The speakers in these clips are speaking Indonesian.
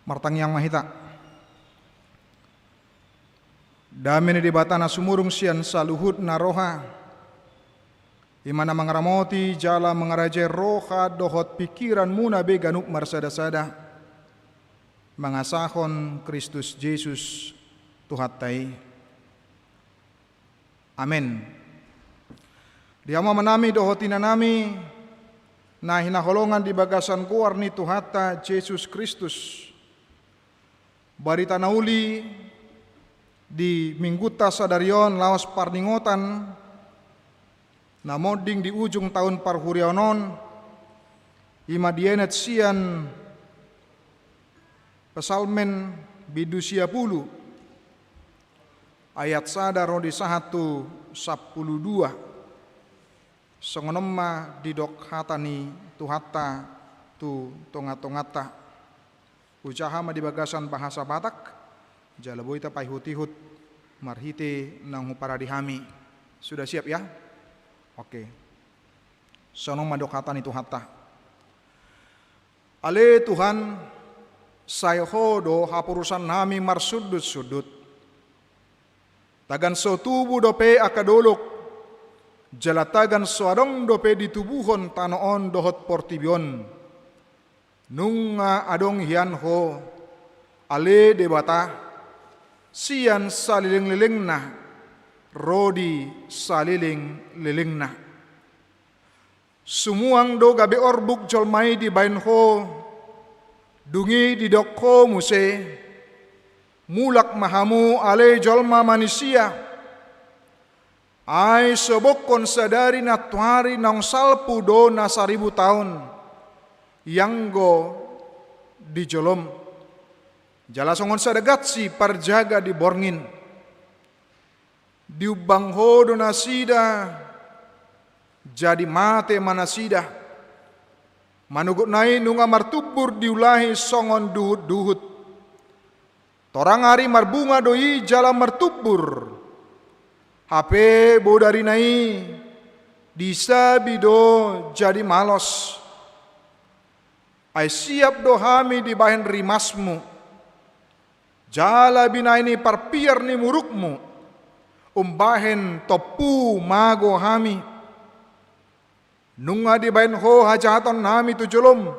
Martang yang mahita. Damini di batana sumurung sian saluhut naroha. Imana mengaramoti jala mengaraje roha dohot pikiran muna beganuk marsada-sada. Mengasahon Kristus Yesus Tuhatai. Amin. Diama menami dohotina nami. Nah hinaholongan di bagasan kuar ni Tuhata Yesus Kristus. Barita nauli di mingguta sadarion laos parningotan namoding di ujung tahun parhurionon ima dienet sian pesalmen bidusia pulu ayat sadaro di 1:12 songonomma didok hatani Tuhata tu tonga-tongata ucaha di bagasan bahasa Batak jalaboita paihut-ihut marhite nang paradihami. Sudah siap ya? Oke. Sono madokatan itu hatta. Ale Tuhan sayhodo hapurusan nami marsudut-sudut. Tagan so tubuh dope akadolok. Jalatagan so adong dope ditubuhon tanoon dohot portibion. Nunga adong hian ho ale debata sian saliling-liling na rodi saliling-liling na sumuang do gabi orbuk jolmai di bain ho dungi di dokho muse mulak mahamu ale jolma manusia ay sobokon sadari na tuari nang salpu do na 1000 tahun yanggo di jolom jala songon sadagat si parjaga di borngin diubang hodo nasida jadi mate manasida manugut nai nunga martubur diulahi songon duhut-duhut torang hari marbunga doi jala martubur hape bodari nai disa bido jadi malos ay siap dohami di bahen rimasmu jala bina ini parpiar ni murukmu umbahen topu mago hami nunga di bahen ho hajaton nami tujolom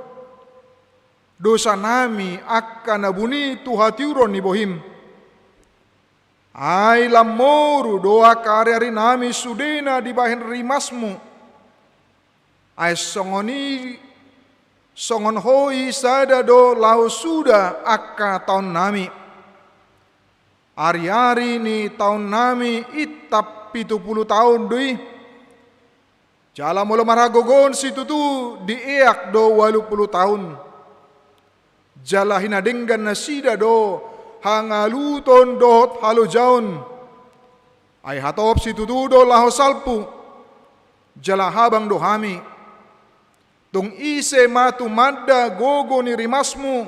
dosa nami akan nabuni tuhatiuron ni bohim ay lamoru doa karyari nami sudena di bahen rimasmu ay songon hoi sada do lau suda akka tahun nami ari-ari ni tahun nami itap 70 tahun dui jala mula maragogon situ tu dieak do 80 tahun jala hinadenggan nasida do hangaluton dohot halu jaun ay hatop situ tu do laho salpu jala habang do hami tung ise matu madda gogo ni rimasmu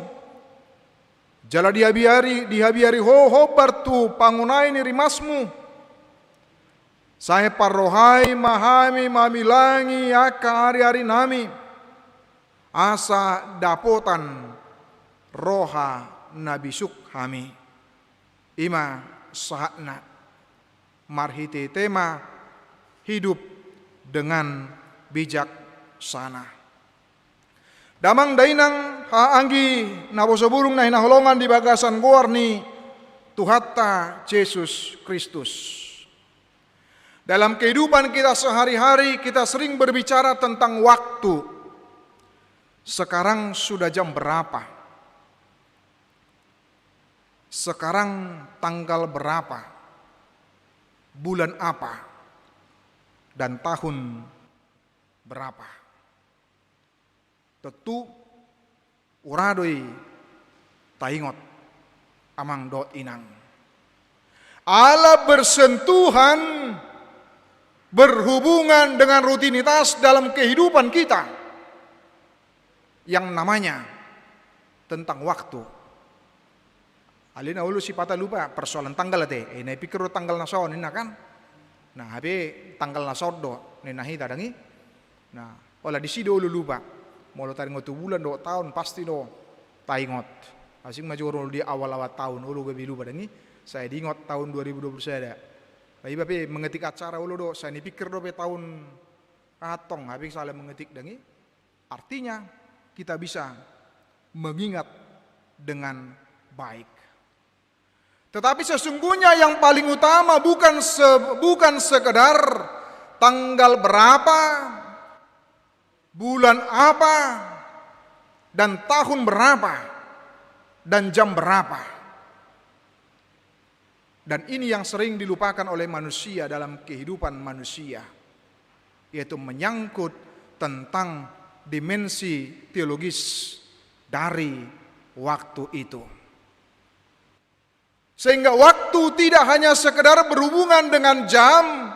jala dihabiari ho bartu pangunai ni rimasmu saya parrohai mahami mamilangi aka hari-hari nami asa dapotan roha nabisuk hami ima sahatna marhite tema hidup dengan bijaksana. Damang dainang haanggi nabosoburung na hinaholongan di bagasan goar ni Tuhata Yesus Kristus. Dalam kehidupan kita sehari-hari kita sering berbicara tentang waktu. Sekarang sudah jam berapa? Sekarang tanggal berapa? Bulan apa? Dan tahun berapa? Tentu uradoi taingot amang do inang. Allah bersentuhan berhubungan dengan rutinitas dalam kehidupan kita yang namanya tentang waktu. Alina ulu si pata lupa persoalan tanggal te. Nai pikir tanggal nasaon ina kan. Nah, habe tanggal nasaon do nenahi tadangi. Nah, ola di sido ulu lupa. Molo taringot bulan do tahun pasti do taingot Asing maju di awal-awal tahun ulu gue bilu pada ini. Saya diingat tahun 2020 saya ada. Tapi mengetik acara ulu do, saya dipikir do tahun katong habis salah mengetik dengi. Artinya kita bisa mengingat dengan baik. Tetapi sesungguhnya yang paling utama bukan sekedar tanggal berapa, bulan apa, dan tahun berapa, dan jam berapa. Dan ini yang sering dilupakan oleh manusia dalam kehidupan manusia, yaitu menyangkut tentang dimensi teologis dari waktu itu. Sehingga waktu tidak hanya sekedar berhubungan dengan jam,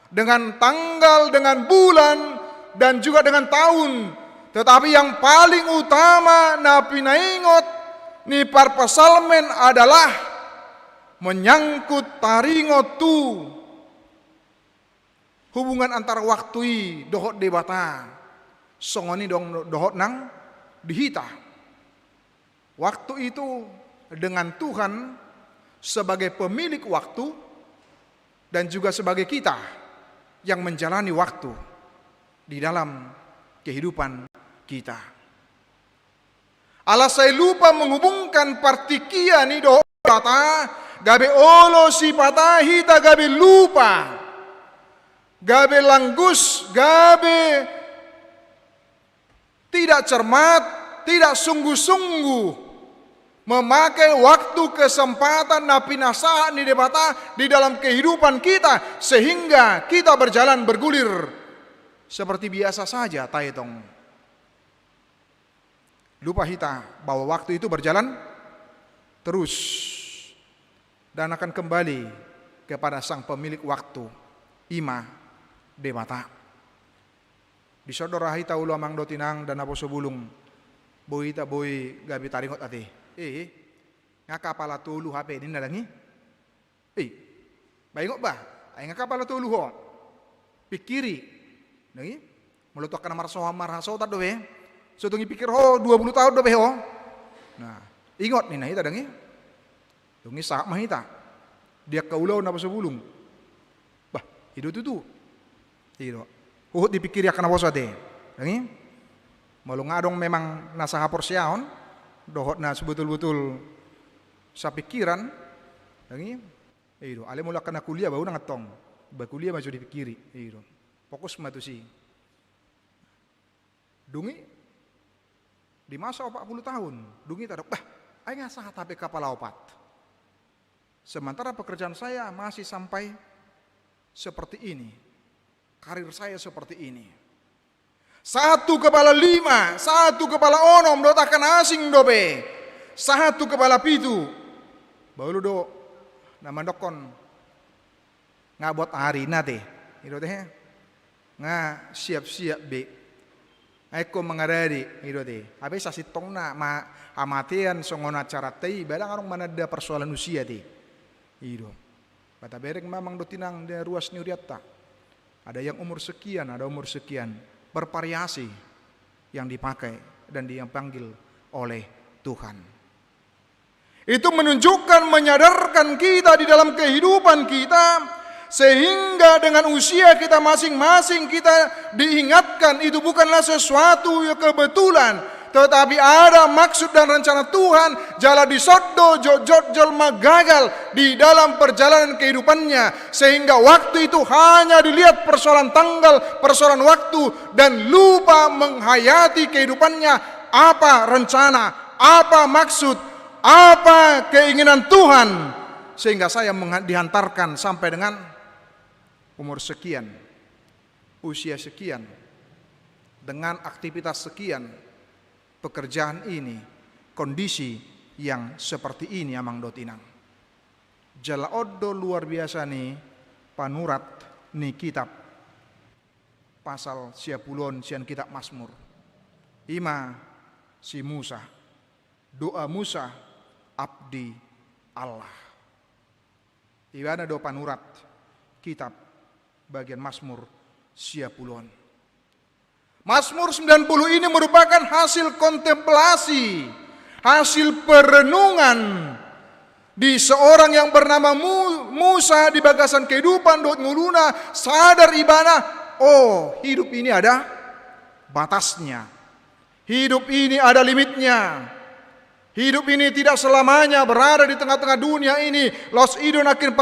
dengan tanggal, dengan bulan, dan juga dengan tahun. Tetapi yang paling utama napi naingot ni parpasalmen adalah menyangkut taringot tu hubungan antara waktu dohot debata songoni dong dohot nang dihita. Waktu itu dengan Tuhan sebagai pemilik waktu dan juga sebagai kita yang menjalani waktu di dalam kehidupan kita. Alas saya lupa menghubungkan partikia ni do kata gabe olo si patah hita gabe lupa gabe langgus gabe tidak cermat, tidak sungguh-sungguh memakai waktu kesempatan napi nasah ni debata di dalam kehidupan kita sehingga kita berjalan bergulir seperti biasa saja taitong. Lupa kita bahwa waktu itu berjalan terus dan akan kembali kepada sang pemilik waktu, Ima Debata. Di saudara hita ulu amang dotinang dan apo sebulung boy ta boy gabi taringot ate. Ngaka pala tulu HP ini nalangi. Baingok ba? Ay ngaka pala tulu ho. Pikiri. Nangi melutok kana marso ta dobe. So tungi pikir ho 20 tahun dobe ho. Nah, ingot ni nahita dangi. Tungi sak mahita. Dia kaulaw na sebulung. Bah, itu tu. Itu. Uhut dipikir akan apa sate. Dangi. Malungadong memang nasa hapor siaon. Dohot na sebetul-betul sa pikiran dangi iyo ale mula kana kuliah bau nang atong ba kuliah maju dipikiri iyo fokus matu si dungi di masa 40 tahun dungi tadok bah ay nga sa hatape kapala opat sementara pekerjaan saya masih sampai seperti ini karir saya seperti ini 1 kepala 5, 1 kepala 6 do takkan asing dobe. 1 kepala 7. Baulu do nama dokon ngabot hari nate. Iro teh. Nga siap-siap be. Eko mengadari iro teh. Habis sasitong na amatian songon acara teh badang arong manada persoalan usia teh. Iro. Bata bereng mamang do tinang de ruas niuriatta. Ada yang umur sekian, ada umur sekian. Bervariasi yang dipakai dan dipanggil oleh Tuhan. Itu menunjukkan, menyadarkan kita di dalam kehidupan kita sehingga dengan usia kita masing-masing kita diingatkan itu bukanlah sesuatu yang kebetulan, tetapi ada maksud dan rencana Tuhan. Jala disoddo jol magagal di dalam perjalanan kehidupannya sehingga waktu itu hanya dilihat persoalan tanggal, persoalan waktu dan lupa menghayati kehidupannya. Apa rencana, apa maksud, apa keinginan Tuhan sehingga saya dihantarkan sampai dengan umur sekian, usia sekian, dengan aktivitas sekian, pekerjaan ini, kondisi yang seperti ini amang dotinang. Jala oddo luar biasa nih panurat nih kitab pasal siapulon sian kitab Mazmur. Ima si Musa, doa Musa abdi Allah. Iwana do panurat kitab bagian Mazmur siapulon. Mazmur 90 ini merupakan hasil kontemplasi, hasil perenungan di seorang yang bernama Musa di bagasan kehidupan dot nguluna, sadar ibana, oh hidup ini ada batasnya, hidup ini ada limitnya, hidup ini tidak selamanya berada di tengah-tengah dunia ini. Los idon akin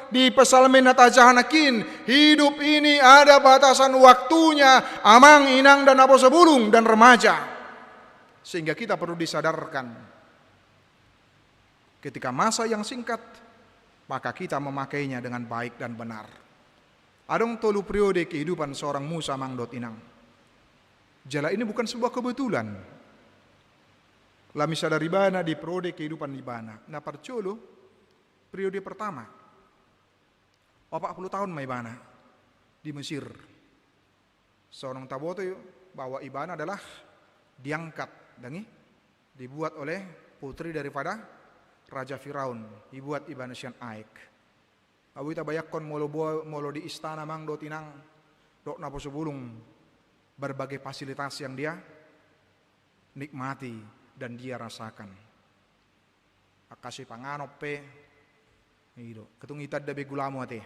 di pesalmen natajahanakin, hidup ini ada batasan waktunya, amang, inang, dan apo sebulung dan remaja. Sehingga kita perlu disadarkan, ketika masa yang singkat, maka kita memakainya dengan baik dan benar. Adong tolu periode kehidupan seorang Musa mangdot inang. Jala ini bukan sebuah kebetulan. Lami sadari bana di periode kehidupan di bana. Nah parcolo, periode pertama, 40 tahun mai bana di Mesir. Seorang taboto bahwa ibana adalah diangkat, dibuat oleh putri daripada Raja Firaun, dibuat ibana sian aik. Awi tabayakon molo di istana mang do tinang dok napo sebulung berbagai fasilitas yang dia nikmati dan dia rasakan. Akasih panganop pe, itu ketung itad dabe gulamu ate,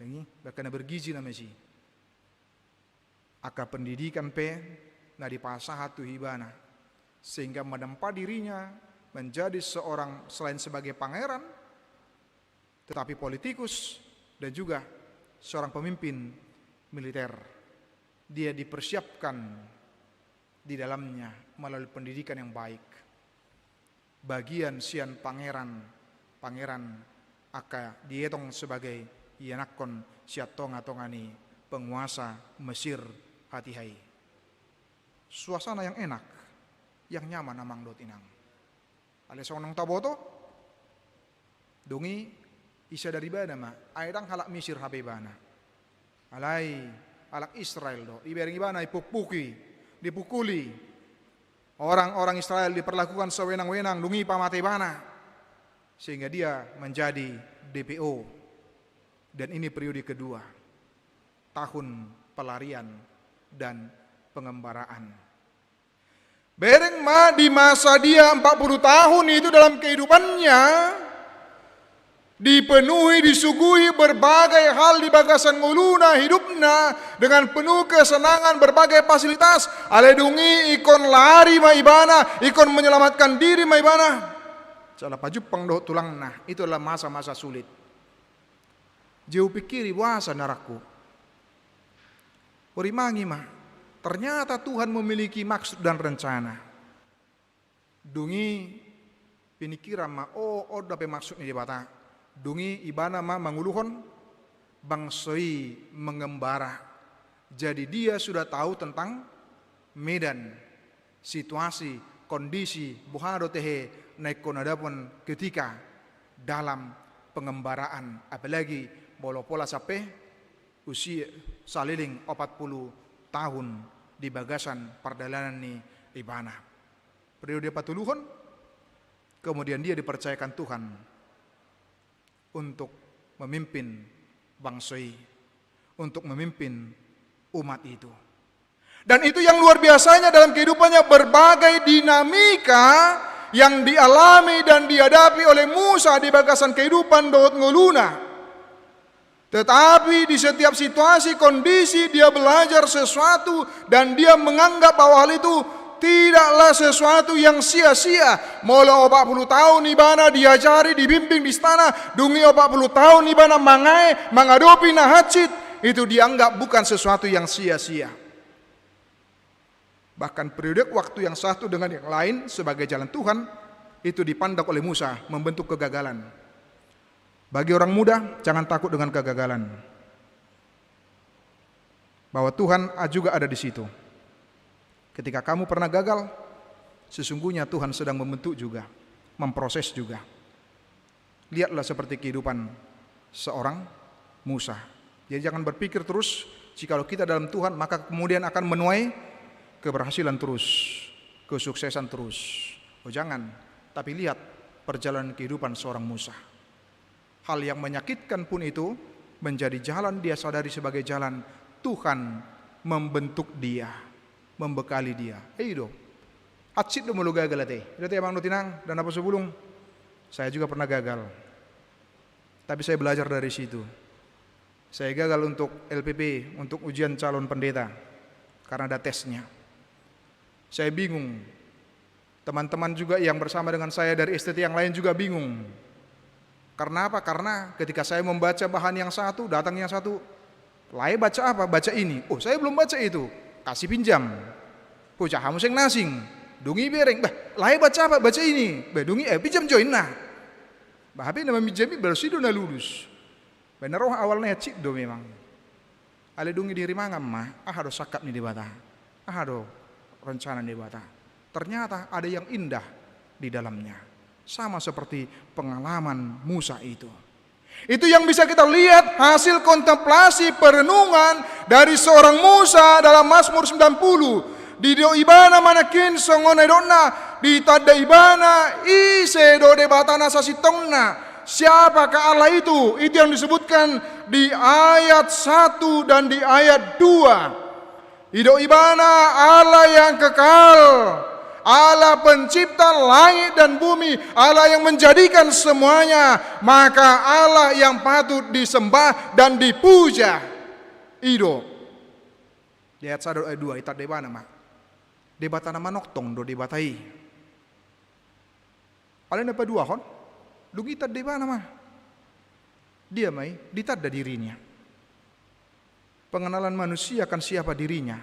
ini bahkan bergizi nama si. Aka pendidikan pe, na dipasah tu hibana, sehingga menempa dirinya menjadi seorang selain sebagai pangeran, tetapi politikus dan juga seorang pemimpin militer. Dia dipersiapkan di dalamnya melalui pendidikan yang baik. Bagian sian pangeran aka dietong sebagai yanakon siatonga-tongani penguasa Mesir hatihai. Suasana yang enak, yang nyaman amang dot inang. Ale seorang taboto dongi isa dari bana ma aidang halak Mesir habebana. Alai halak Israel do ibering ibana dipukuli. Orang-orang Israel diperlakukan sewenang-wenang dungi pamate bana sehingga dia menjadi DPO. Dan ini periode kedua, tahun pelarian dan pengembaraan. Bereng ma di masa dia 40 tahun itu dalam kehidupannya dipenuhi, disuguhi berbagai hal di bagasan nguluna hidupna dengan penuh kesenangan, berbagai fasilitas. Aledungi ikon lari maibana, ikon menyelamatkan diri maibana. Salah pajupang doh tulang nah, itu adalah masa-masa sulit. Jauh pikiri wasa naraku. Urimangi mah. Ternyata Tuhan memiliki maksud dan rencana. Dungi pinikiran ma dape maksudnya di bata. Dungi ibana ma manguluhon bangsoi mengembara. Jadi dia sudah tahu tentang medan, situasi, kondisi buhado tehe naikon adapun ketika dalam pengembaraan, apalagi bolo pola sampai usia saliling 40 tahun di bagasan perjalanan ni ibana. Periode patuluhon, kemudian dia dipercayakan Tuhan untuk memimpin bangsoi, untuk memimpin umat itu. Dan itu yang luar biasanya dalam kehidupannya, berbagai dinamika yang dialami dan dihadapi oleh Musa di bagasan kehidupan dot nguluna. Tetapi di setiap situasi, kondisi dia belajar sesuatu dan dia menganggap bahwa hal itu tidaklah sesuatu yang sia-sia. Mula 40 tahun ibana diajari, dibimbing di istana, dungi 40 tahun ibana menghadapi nahacit, itu dianggap bukan sesuatu yang sia-sia. Bahkan periode waktu yang satu dengan yang lain sebagai jalan Tuhan itu dipandang oleh Musa membentuk kegagalan. Bagi orang muda, jangan takut dengan kegagalan. Bahwa Tuhan juga ada di situ. Ketika kamu pernah gagal, sesungguhnya Tuhan sedang membentuk juga, memproses juga. Lihatlah seperti kehidupan seorang Musa. Jadi jangan berpikir terus, jikalau kita dalam Tuhan, maka kemudian akan menuai keberhasilan terus, kesuksesan terus. Oh jangan, tapi lihat perjalanan kehidupan seorang Musa. Hal yang menyakitkan pun itu menjadi jalan dia sadari sebagai jalan Tuhan membentuk dia, membekali dia. Hatsit do mulu gagal ate. Ito amang do tinang dan apa sebulung. Saya juga pernah gagal. Tapi saya belajar dari situ. Saya gagal untuk LPP, untuk ujian calon pendeta. Karena ada tesnya. Saya bingung. Teman-teman juga yang bersama dengan saya dari STT yang lain juga bingung. Karena apa? Karena ketika saya membaca bahan yang satu, datang yang satu. Lai baca apa? Baca ini. Oh, saya belum baca itu. Kasih pinjam. Pucah hamus yang nasing. Dungi bereng. Bah, lai baca apa? Baca ini. Bah, dungi pinjam join nah. Bah, HP nama pinjami baru sido na lulus. Benar roh awalnya cik do memang. Ale dungi diri mangam mah. Do sakap nih di bata. Do rencana di bata. Ternyata ada yang indah di dalamnya. Sama seperti pengalaman Musa itu. Itu yang bisa kita lihat hasil kontemplasi perenungan dari seorang Musa dalam Mazmur 90. Di do ibana manakin songona donna di tada ibana ise do debatana sasitongna. Siapakah Allah itu? Itu yang disebutkan di ayat 1 dan di ayat 2. Ido ibana Allah yang kekal, Allah pencipta langit dan bumi, Allah yang menjadikan semuanya, maka Allah yang patut disembah dan dipuja. Ido. Di ayat 1 ayat 2 itat debana mah. Debatana manoktong do debatai. Alin apa dua kon? Dungi tad debana mah. Dia mai ditadda dirinya. Pengenalan manusia akan siapa dirinya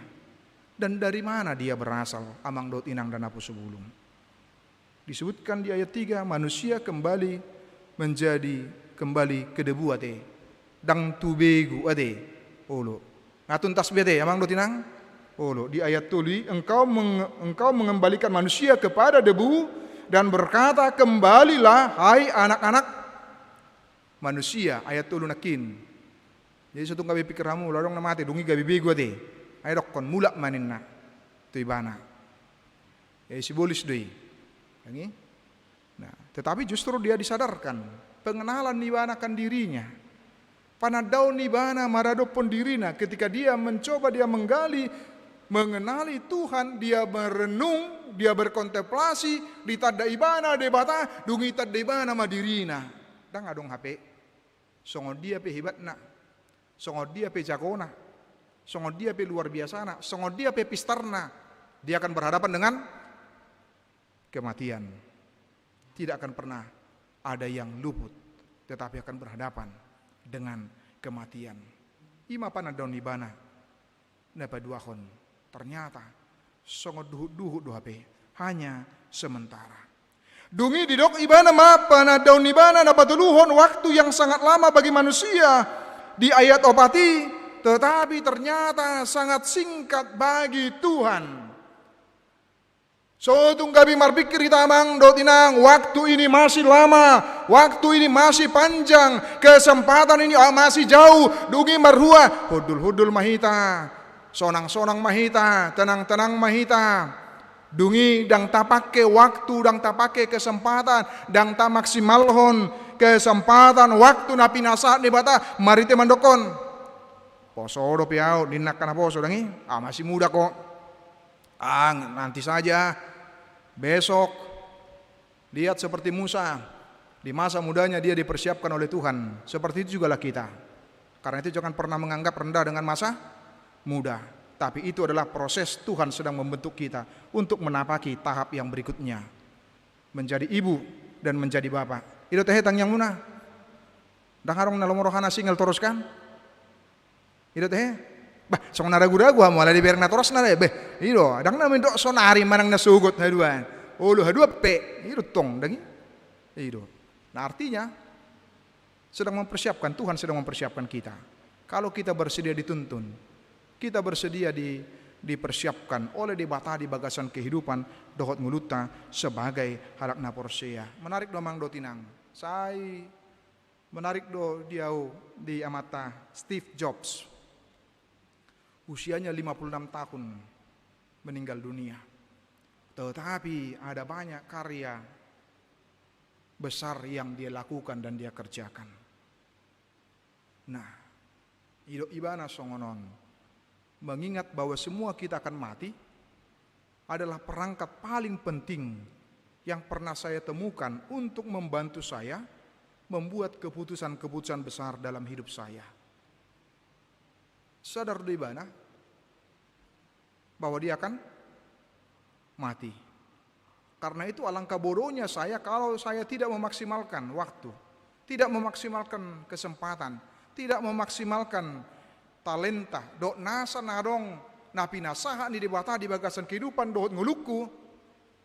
dan dari mana dia berasal, amang dot inang dan apu sebulum. Disebutkan di ayat 3, manusia kembali ke debu ate. Dang tubegu ate. Olo. Ngatun tasbih ate amang dot inang. Olo, di ayat tuli engkau mengembalikan manusia kepada debu dan berkata, kembalilah hai anak-anak manusia. Ayat tulu nakin. Jadi satu gabi pikir kamu lorong namate dungi gabi bego te. Ayo dok kon mulak maninna. Tu ibana. Simbolis doi. Lagi. Nah, tetapi justru dia disadarkan pengenalan nibana kan dirinya. Panadau nibana marado pun dirina ketika dia mencoba dia menggali mengenali Tuhan, dia merenung, dia berkontemplasi di tada ibana debata dungi tada ibana madirina. Dang adong HP. Songo dia pe hebatna. Songo dia pe jagona, songo dia pe luar biasa na, songo dia pe pistarna, dia akan berhadapan dengan kematian. Tidak akan pernah ada yang luput, tetapi akan berhadapan dengan kematian. Ima panadon ibana, napa duahon. Ternyata songo duhu pe hanya sementara. Dungi didok ibana ma panadon ibana napa tuluhon waktu yang sangat lama bagi manusia. Di ayat opati, tetapi ternyata sangat singkat bagi Tuhan. So tunggabi marpikir hitamang dotinang, waktu ini masih lama, waktu ini masih panjang, kesempatan ini masih jauh. Dungi marhua, hudul-hudul mahita, sonang-sonang mahita, tenang-tenang mahita. Dungi dang tapake waktu, dang tapake kesempatan, dang ta maksimalhon kesempatan waktu napi nasa ni bata marite mandokon poso do piau dinak kana poso dangi masih muda kok nanti saja besok. Lihat seperti Musa di masa mudanya dia dipersiapkan oleh Tuhan, seperti itu jugalah kita. Karena itu jangan pernah menganggap rendah dengan masa muda, tapi itu adalah proses Tuhan sedang membentuk kita untuk menapaki tahap yang berikutnya, menjadi ibu dan menjadi bapak. Itu teh tang yang muna. Dang harong na lomorohana singal teruskan. Itu teh. Bah, song naragu-ragu moala di berna toros na beh. Itu, dang na mendo sonari manang nasugot haduan. Ulu hadua pe. Itu tong dangi. Itu. Nah, artinya sedang mempersiapkan, Tuhan sedang mempersiapkan kita. Kalau kita bersedia dituntun, kita bersedia dipersiapkan oleh debata di bagasan kehidupan dohot muluta sebagai halak naporsia. Menarik domang dotinang. Saya menarik do diau di amata Steve Jobs. Usianya 56 tahun meninggal dunia. Tetapi ada banyak karya besar yang dia lakukan dan dia kerjakan. Nah, ido ibana songonon mengingat bahwa semua kita akan mati, adalah perangkat paling penting yang pernah saya temukan untuk membantu saya membuat keputusan-keputusan besar dalam hidup saya. Sadar di mana bahwa dia akan mati. Karena itu alangkah bodohnya saya kalau saya tidak memaksimalkan waktu, tidak memaksimalkan kesempatan, tidak memaksimalkan talenta, dok nasa nadong napi nasaha ni dibata di bagasan kehidupan dohot nguluku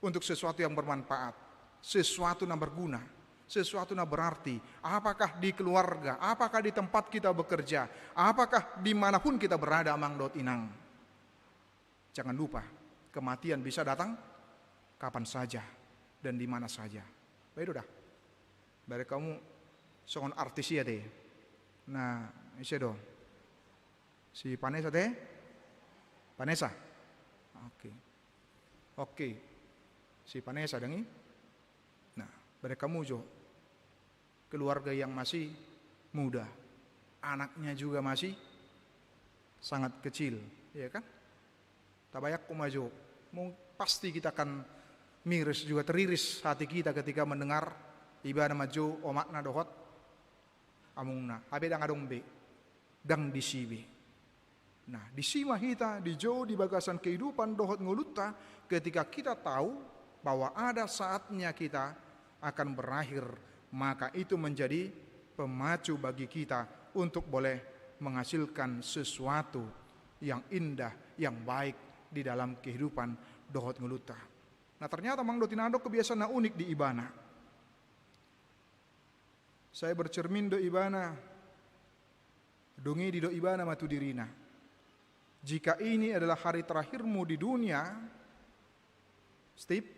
untuk sesuatu yang bermanfaat, sesuatu yang berguna, sesuatu yang berarti. Apakah di keluarga, apakah di tempat kita bekerja, apakah dimanapun kita berada amang dot inang. Jangan lupa, kematian bisa datang kapan saja dan di mana saja. Baik dah. Dari kamu songon artis ya deh. Nah, isi do. Si Vanessa deh. Vanessa. Oke. Si Vanessa dengi. Nah, dari kamu jo. Keluarga yang masih muda. Anaknya juga masih sangat kecil, ya kan? Tabayak kumaju. Pasti kita akan miris juga teriris hati kita ketika mendengar ibadah maju o makna dohot amungna abe dang adong be dang disibe. Nah, disima kita di jauh di bagasan kehidupan dohot nguluta ketika kita tahu bahwa ada saatnya kita akan berakhir, maka itu menjadi pemacu bagi kita untuk boleh menghasilkan sesuatu yang indah, yang baik di dalam kehidupan dohot nguluta. Nah, ternyata Mang Dotinado kebiasaan unik di Ibana. Saya bercermin do Ibana, dongi di do Ibana matu dirina. Jika ini adalah hari terakhirmu di dunia, Steve,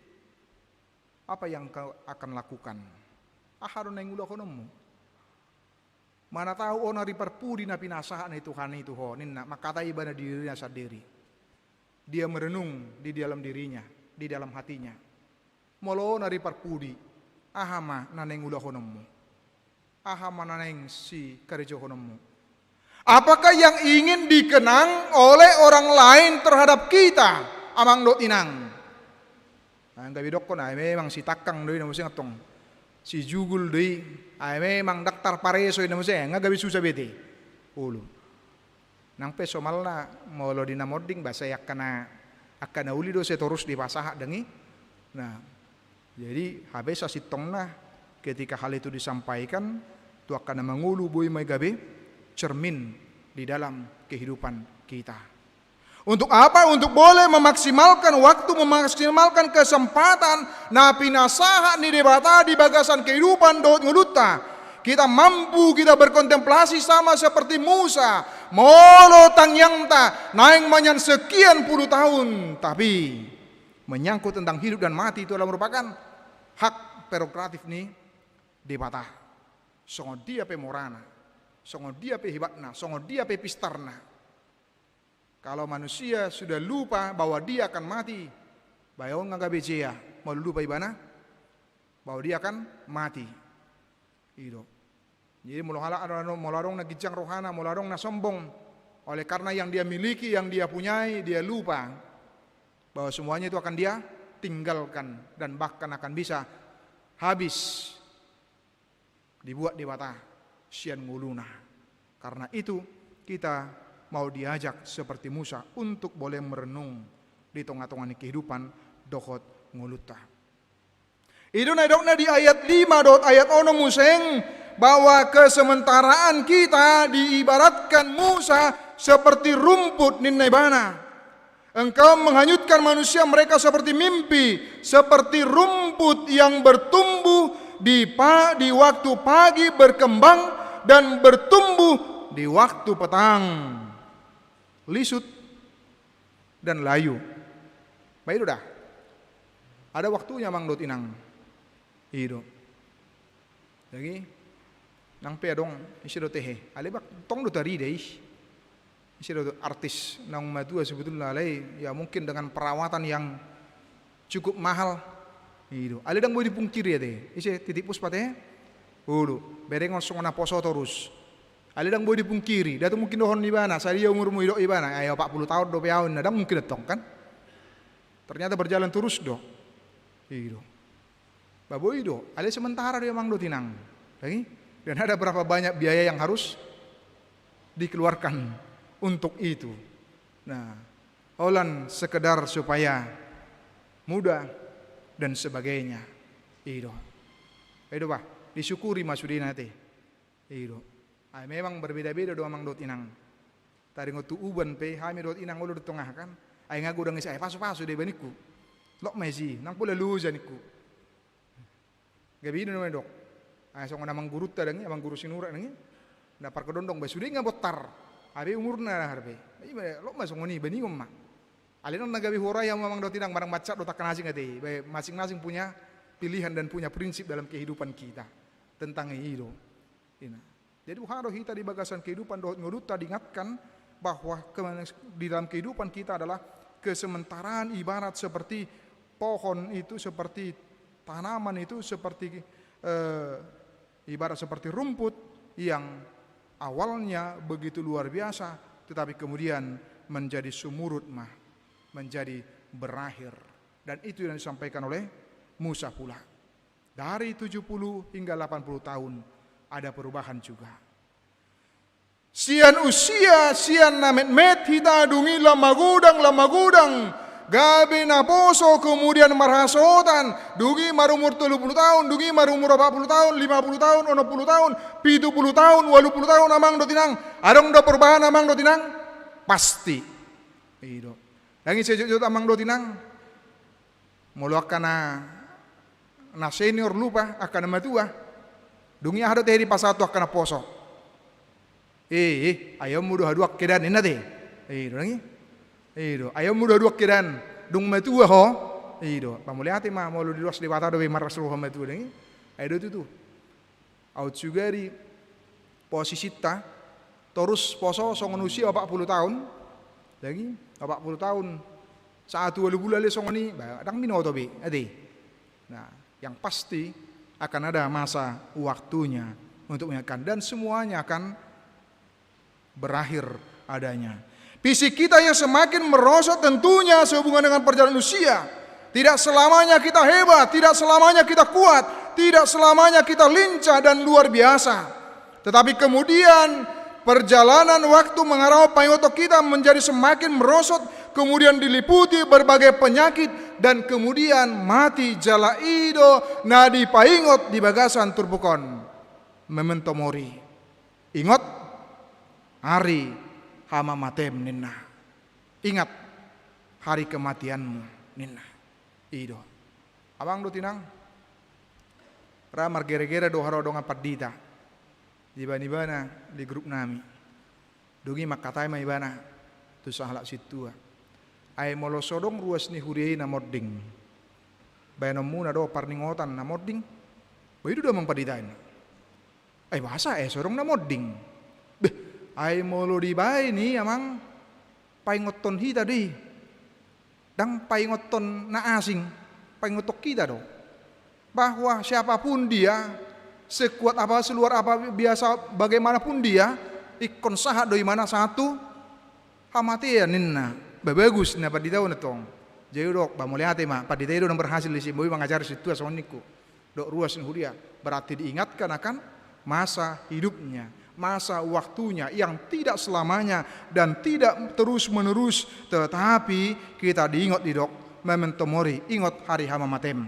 apa yang kau akan lakukan? Aharun yang ulah konemu. Mana tahu onari perpudi na pinasahan itu Tuhan itu ho, ninna makata Ibana dirinya sendiri. Dia merenung di dalam dirinya, di dalam hatinya. Molo nari parpudi, ahama naneng ulah honemu. Ahama naneng si karejo honemu. Apakah yang ingin dikenang oleh orang lain terhadap kita? Amang dot inang. Nah, gabi dokon ay memang si takang doi namusi ngatong. Si jugul doi ay memang daktar pareso namusi gabi susah bete. Ulu. Nang peso malna molo dinamoding basa yak kana uli do setorus di pasaha dengi. Nah, jadi habis asitongna ketika hal itu disampaikan tu akan mengulu boy may gabi cermin di dalam kehidupan kita. Untuk apa? Untuk boleh memaksimalkan waktu, memaksimalkan kesempatan na pinasaha ni debata di bagasan kehidupan dohot nguluta. Kita mampu kita berkontemplasi sama seperti Musa. Molo tangyangta naing manyan sekian puluh tahun. Tapi menyangkut tentang hidup dan mati itu adalah merupakan hak prerogatif nih debata. Songo dia pe morana. Songo dia pe hibatna. Songo dia pe pistarna. Kalau manusia sudah lupa bahwa dia akan mati. Bayaw nga gabejea. Mau lupa ibana. Bahwa dia akan mati. Itu. Jadi mularong na gijang rohana, mularong na sombong. Oleh karena yang dia miliki, yang dia punyai, dia lupa bahwa semuanya itu akan dia tinggalkan dan bahkan akan bisa habis dibuat di bata sian nguluna. Karena itu kita mau diajak seperti Musa untuk boleh merenung di tengah-tengah kehidupan dohot nguluta. Itu naidokna di ayat 5 dot ayat ono museng bahwa kesementaraan kita diibaratkan Musa seperti rumput ninebana. Engkau menghanyutkan manusia mereka seperti mimpi, seperti rumput yang bertumbuh di waktu pagi berkembang dan bertumbuh di waktu petang, lisut dan layu. Baik dah. Ada waktunya Mang Dot Inang. Hidup. Lagi nang pe dong isi do tehe ale bak tong do tari deh isi do artis nang madua sebetulnya ale ya mungkin dengan perawatan yang cukup mahal itu ale dang boleh dipungkiri ya deh isi titik puspa teh ulu bereng ngosong na poso terus ale dang boleh dipungkiri datu mungkin dohon ibana saya umurmu hidup ibana ayo 40 tahun 20 tahun ada mungkin tong kan Ternyata berjalan terus do. Ido. Babo ido, ada sementara dia mang do tinang. Lagi? Dan ada berapa banyak biaya yang harus dikeluarkan untuk itu. Nah, olan sekedar supaya mudah dan sebagainya. Ido. Ido Pak, disyukuri masudina teh. Ido. Memang berbeda-beda do mang do tinang. Tadi ngotu uban pe, hami do tinang ulu di tengah kan. Ay ngagu dang isa, pasu-pasu deh baniku. Lok mesi, nang pula luza niku. Gabi naman dok. Ay so namang guru tadang, amang guru sinura nang. Dapar kedondong basudi nga botar. Abi umur na harbe. Ay lok masong ngoni bani umma. Alin ang nagabi horay yang mamang do tinang barang baca do takkan asing ati. Masing-masing punya pilihan dan punya prinsip dalam kehidupan kita tentang itu. Jadi harus kita di bagasan kehidupan do ngoduta diingatkan bahwa di dalam kehidupan kita adalah kesementaraan ibarat seperti pohon itu, seperti tanaman itu, seperti ibarat seperti rumput yang awalnya begitu luar biasa, tetapi kemudian menjadi sumurut menjadi berakhir. Dan itu yang disampaikan oleh Musa pula. Dari 70 hingga 80 tahun ada perubahan juga. Sian usia, sian namet-met hita dungi lama gudang, gabi na poso kemudian marhasotan, dungi marumur 30 tahun, dungi marumur 40 tahun, 50 tahun, 60 tahun, 70 tahun, 80 tahun amang do tinang. Adong do perubahan amang do tinang? Pasti. Itu. Lagi sejujut amang do tinang. Mulu akan na senior lupa akan matua. Dungi ada teh di pasatu akan poso. Ayaw mo duha-duak kidan ina de. Nangi. Ayaw mo duha-duak kidan dung matua ho. Pamuliati ma mau di luas di wata do maras roh matua nangi. Ayo itu tuh. Au cugari posisi ta terus poso songon usia 40 tahun. Lagi 40 tahun. Saat 2 bulan le songoni dang minoto be. Nah, yang pasti akan ada masa waktunya untuk mengingatkan dan semuanya akan berakhir adanya. Fisik kita yang semakin merosot tentunya sehubungan dengan perjalanan usia. Tidak selamanya kita hebat, tidak selamanya kita kuat, tidak selamanya kita lincah dan luar biasa. Tetapi kemudian perjalanan waktu mengarah payoto kita menjadi semakin merosot, kemudian diliputi berbagai penyakit dan kemudian mati jala ido nadi paingot di bagasan turbukon memento mori. Ingat hari hama matem ninna. Ingat hari kematianmu ninna. Ido. Abang do tinang. Ramar gere-gere do haro donga padita. Di bana di grup nami. Dungi makatai ma ibana. Tu sahala situa. Ai molosodong ruas ni huriai na modding. Bayanomuna do parningotan na modding. Begitu do mempaditain. Ai bahasa sorong na modding. Ay molo di bay ni amang paingoton hita di dang paingoton na asing paingotok kita do bahwa siapapun dia sekuat apa seluar apa biasa bagaimanapun dia ikon sahat doi mana satu hamatian ninna bagus na paditaw na tong jadi dok bamuliate ma paditaw do berhasil di simboy mengajar situ asoniku dok ruas huria berarti diingatkan akan masa hidupnya, masa waktunya yang tidak selamanya dan tidak terus-menerus, tetapi kita diingat di dok memento mori, ingat hari hama matem.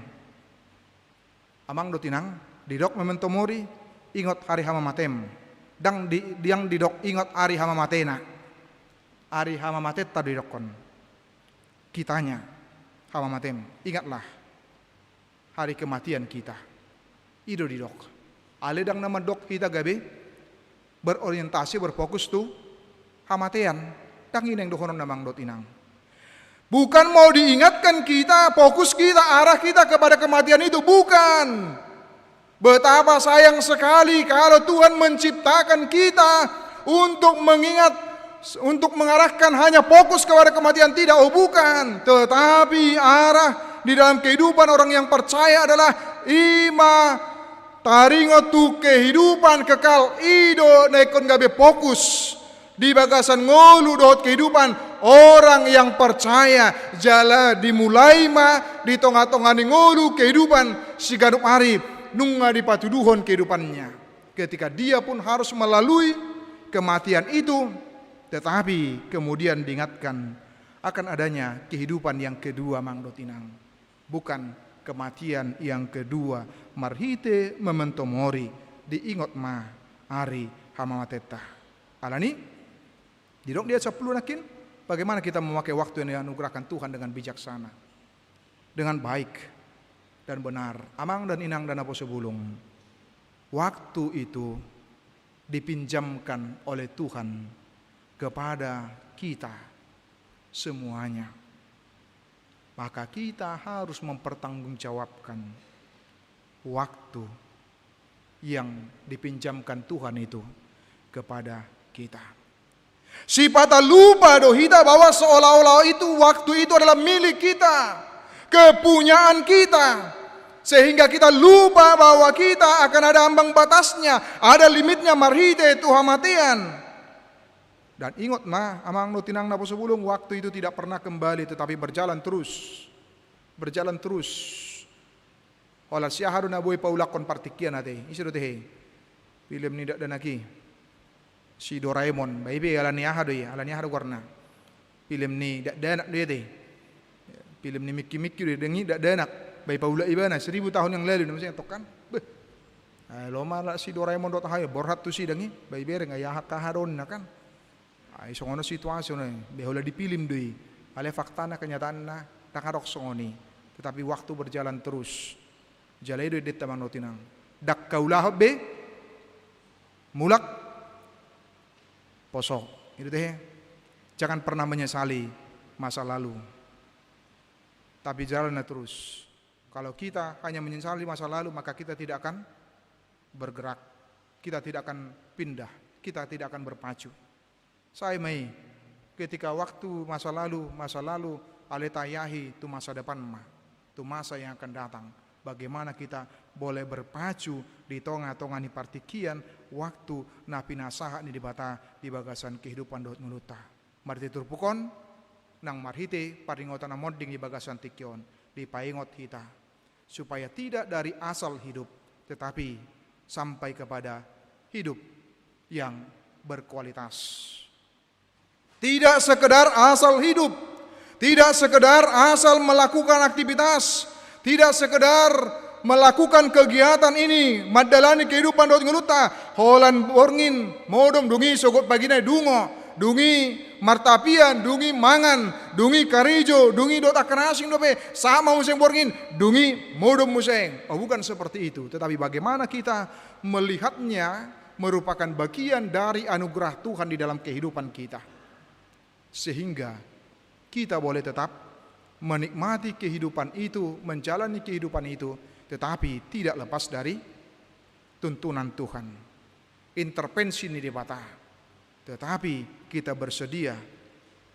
Amang do tinang di dok memento mori, ingat hari hama matem. Dang yang di dok ingat hari hama matena. Hari hama matet tadi dokon. Kitanya hama matem, ingatlah hari kematian kita. Ido di dok. Aledang nama dok kita gabe berorientasi berfokus tu hamatean tangin yang dohonon namang dot inang. Bukan mau diingatkan kita, fokus kita, arah kita kepada kematian itu, bukan. Betapa sayang sekali kalau Tuhan menciptakan kita untuk mengingat, untuk mengarahkan hanya fokus kepada kematian, tidak, oh bukan. Tetapi arah di dalam kehidupan orang yang percaya adalah taringo tu kehidupan kekal ido naikon gabe fokus di bagasan ngolu dohot kehidupan orang yang percaya jala dimulai di tengah-tengah ngolu kehidupan si ganup hari nunga di patuduhon kehidupannya, ketika dia pun harus melalui kematian itu, tetapi kemudian diingatkan akan adanya kehidupan yang kedua mangdotinang, bukan kematian yang kedua. Marhite memento mori, diingat ma ari hamamateta alani didok dia 10 nakin. Bagaimana kita memakai waktu yang dianugerahkan Tuhan dengan bijaksana, dengan baik dan benar. Amang dan inang dan apo sebulung, waktu itu dipinjamkan oleh Tuhan kepada kita semuanya. Maka kita harus mempertanggungjawabkan waktu yang dipinjamkan Tuhan itu kepada kita. Si pata lupa dohita bahwa seolah-olah itu waktu itu adalah milik kita, kepunyaan kita, sehingga kita lupa bahwa kita akan ada ambang batasnya, ada limitnya marhite Tuhan matian. Dan ingat amang nutinang napo sebulung, waktu itu tidak pernah kembali, tetapi berjalan terus. Olah siya na boy paulakon partikian ate. Isido teh. Film ni dan lagi. Si Doraemon, baby alani ahado warna. Film ni danak dia teh. Film ni Mickey dia dengi danak. Bayi paula ibana 1000 tahun yang lalu namanya tokan. Loma lah si Doraemon dot hayo borhat tu si dengi. Bayi bereng ayah kaharon kan. Ay songono situasi na behola di film deui. Ale fakta na kenyataan na takarok songoni. Tetapi waktu berjalan terus. Jalai deui det tamang notinang. Dak kaulah be mulak posok. Itu teh. Jangan pernah menyesali masa lalu. Tapi jalannya terus. Kalau kita hanya menyesali masa lalu, maka kita tidak akan bergerak. Kita tidak akan pindah. Kita tidak akan berpacu. Saya mai ketika waktu masa lalu aletayahi tu masa depan tu masa yang akan datang. Bagaimana kita boleh berpacu di tengah-tengah ni partikian waktu napi nasaha ni dibata di bagasan kehidupan dot nguluta. Marti turpukon nang marhite paringotan amoding di bagasan tikion di paingot kita supaya tidak dari asal hidup tetapi sampai kepada hidup yang berkualitas. Tidak sekedar asal hidup, tidak sekedar asal melakukan aktivitas, tidak sekedar melakukan kegiatan ini, madalani kehidupan dot ngeluta, holan borngin, modom dungi sogot pagina dungo, dungi martapian, dungi mangan, dungi karijo, dungi dot akanasing dope, sama museng borngin, dungi modom museng. Oh bukan seperti itu, tetapi bagaimana kita melihatnya merupakan bagian dari anugerah Tuhan di dalam kehidupan kita. Sehingga kita boleh tetap menikmati kehidupan itu, menjalani kehidupan itu, tetapi tidak lepas dari tuntunan Tuhan. Intervensi ini dibata. Tetapi kita bersedia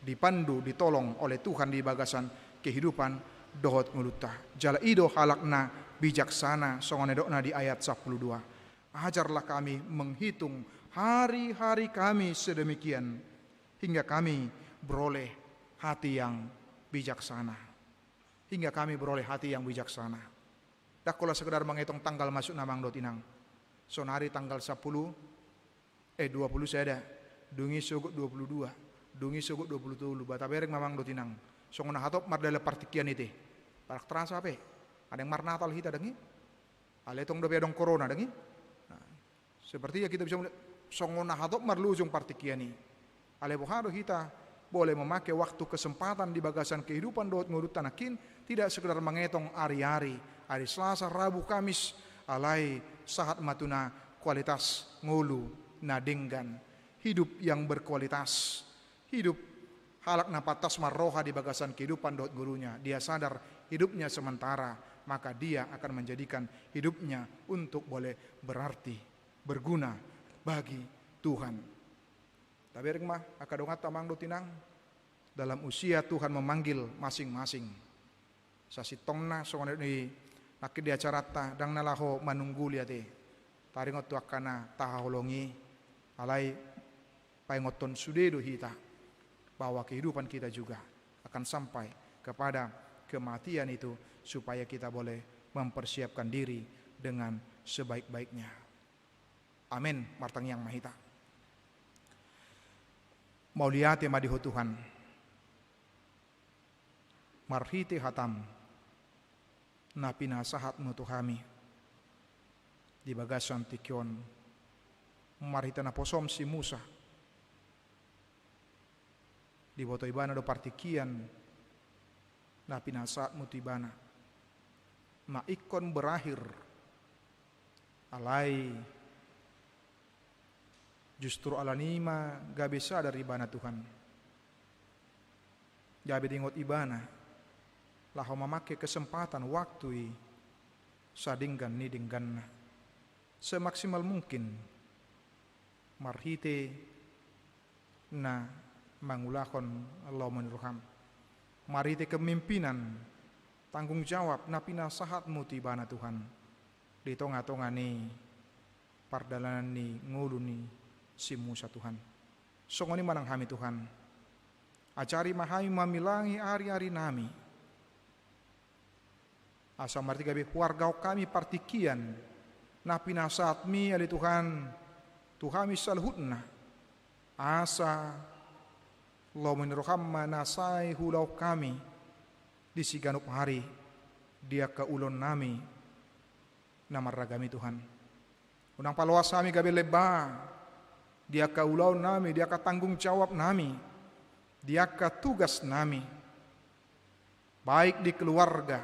dipandu, ditolong oleh Tuhan di bagasan kehidupan dohot nguluta. Jala ido halakna bijaksana songonedokna di ayat 12. Ajarlah kami menghitung hari-hari kami sedemikian hingga kami beroleh hati yang bijaksana. Hingga kami beroleh hati yang bijaksana. Dak kalau sekedar menghitung tanggal masuk namang dotinang. Sonari tanggal 20 saya ada. Dungi sugut 22. Dungi sugut 27. Bata bereng mamang dotinang. Songona hatop mardala partikian ite. Parak terasa apa? Ada yang marnatal kita dengi. Aletong dope dong corona dengi. Nah, seperti ya kita bisa melihat songona hatop marlujung partikian ini. Ale bohado kita boleh memakai waktu kesempatan di bagasan kehidupan doot ngurut tanakin, tidak sekedar menghitung hari-hari, hari Selasa, Rabu, Kamis, alai sahat matuna kualitas ngulu nadinggan, hidup yang berkualitas, hidup halak napatas marroha di bagasan kehidupan doot gurunya. Dia sadar hidupnya sementara, maka dia akan menjadikan hidupnya untuk boleh berarti, berguna bagi Tuhan. Tapi mah akadongat tamang dotinang dalam usia Tuhan memanggil masing-masing. Sasitongna songon di nakid di acara ta dang nalaho manunggu liate. Taringot tu akana taholongi alai paingoton sudedo hita, bahwa kehidupan kita juga akan sampai kepada kematian itu, supaya kita boleh mempersiapkan diri dengan sebaik-baiknya. Amin, martang yang mahita. Mauliate madiho Tuhan, marhite hatam, na pinasahat mo tuhami, di bagasan tikyon, marhita na posom si Musa, di boto ibana do partikian, na pinasahat mo tibana, maikon berakhir, alai, justru alanima gabe sadar ibana Tuhan. Gabe dingot ibana, laho memakai kesempatan waktu sadinggan nidinggan semaksimal mungkin marhite na mangulakon Allah menurham. Marhite kemimpinan, tanggung jawab na pinasahat mo tibana Tuhan. Di tonga-tonga ni pardalanan ni ngulu ni si Musa Tuhan. Songoni manang hami Tuhan. Acari mahai mamilangi ari-ari nami. Asa marti gabi warga kami partikian. Na pinasahat mi ali Tuhan. Tuhami salhutna. Asa lo menroham manasai hulau kami. Di siganup hari. Dia keulon nami. Namaragami Tuhan. Unang paluas kami gabi lebah. Dia ka ulau nami, dia ka tanggung jawab nami, dia ka tugas nami, baik di keluarga,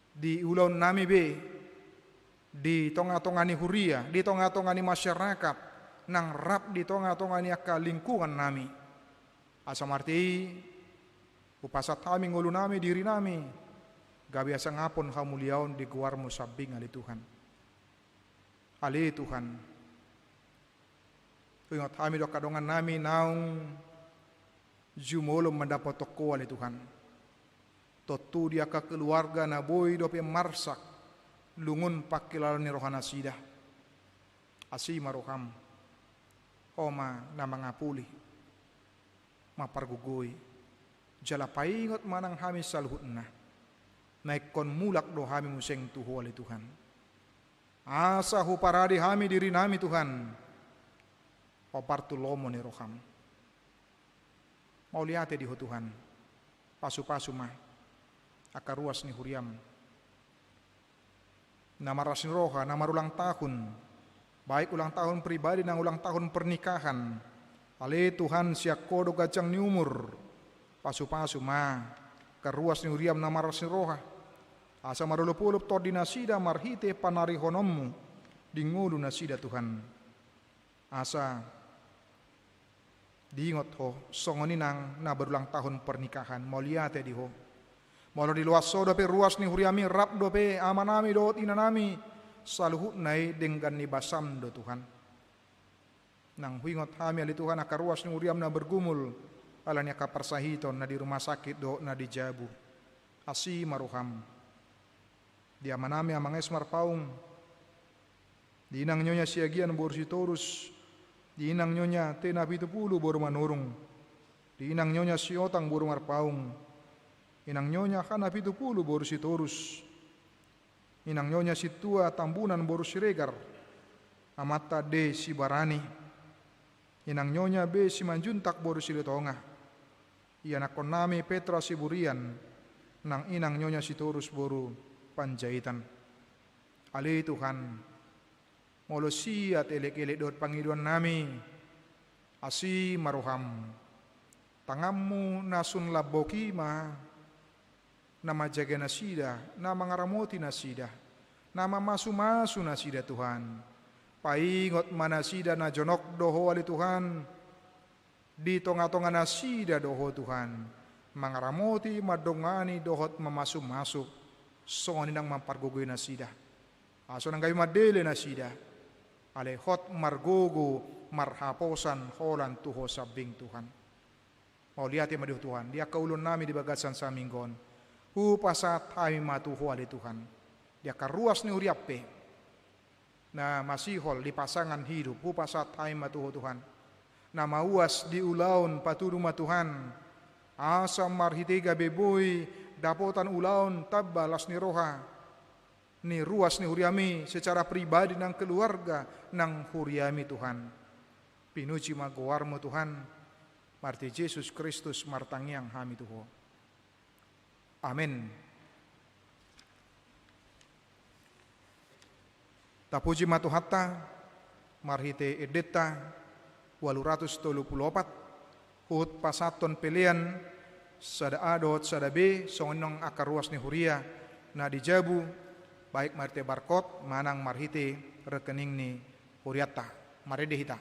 di ulau nami be, di tonga-tonga ni huria, di tonga-tonga ni masyarakat, nang rap di tonga-tonga ni ka lingkungan nami. Asam arti, upasat kami ngulu nami diri nami, gabi asa ngapon hamuliaon di guarmu sabing ali Tuhan. Ali Tuhan. Ingat kami do kadongan nami naung jumolo mendapat toko ali Tuhan. Totu dia ke keluarga na boy do pe marsak lungun pakilalan ni rohana sida. Asi maroham. Oma na mangapuli. Mapargugoi. Jala paingot manang hami salhutna. Naikon mulak do hami museng tuho ali Tuhan. Asa huparadi hami diri nami Tuhan. Opartu lomo ni roham. Mau lihat di Tuhan. Pasu-pasu mah. Akaruas ni huriam. Nama rasin roha, nama ulang tahun. Baik ulang tahun pribadi dan ulang tahun pernikahan. Ale Tuhan siak kodo gajang ni umur. Pasu-pasu mah. Karuas ni huriam nama rasin roha. Asa marulupulup to dinasida marhite panari honommu. Dingulu nasida Tuhan. Asa diingot ho, songoni nang na berulang tahun pernikahan, mau lihat di ho. Mau di luas so dope ruas ni huriami rap dope amanami do inanami saluhut nai dengan ni basam do Tuhan. Nang huingot hami ali Tuhan akar ruas ni huriam na bergumul alanya ka persahiton na di rumah sakit do na di jabu. Asi maruham. Dia manami amang esmar paung. Di inang nyonya siagian borsi torus. Di inang nyonya tena pitu pulu baru manurung. Di inang nyonya si otang baru marpaung. Inang nyonya kana pitu pulu baru si torus. Inang nyonya si tua tambunan baru si regar. Amata de si barani. Inang nyonya be si manjuntak baru si letonga. Iana konami Petra si burian. Nang inang nyonya si torus baru panjaitan. Ali Tuhan. Molo siat elek-elek dot pangiduan nami. Asi maruham. Tangammu nasun laboki ma. Nama jaga nasida. Nama ngaramoti nasida. Nama masu-masu nasida Tuhan. Paingot manasida na jonok doho ali Tuhan. Di tonga-tonga nasida doho Tuhan. Mangaramoti madongani dohot mamasu-masuk. Songani nang mampargugoy nasida. Aso nang gawi madele nasida. Ale hot margogo marhaposan holan tuho sabing Tuhan. Mau lihat ya madiho Tuhan. Dia kaulon nami di bagasan sa minggon. Hupasat hai matuho ali Tuhan. Dia karuas ni uriape. Na masihol di pasangan hidup. Hupasat hai matuho Tuhan. nama uas di ulaun patu rumah Tuhan, asam marhite gabeboy dapotan ulaun tabbalas ni roha, ni ruas ni huriami secara pribadi nang keluarga nang huriami Tuhan. Pinuji magowarmo Tuhan, marti Yesus Kristus martangyang hami Tuho. Amin. Tapuji matuhatta, marhite edeta, 834, hut pasaton pilihan, sada adot sada B, songonong akaruas ni huria, na dijabu, baik marhite barkot, manang marhite rekening ni huriata. Mari dihita.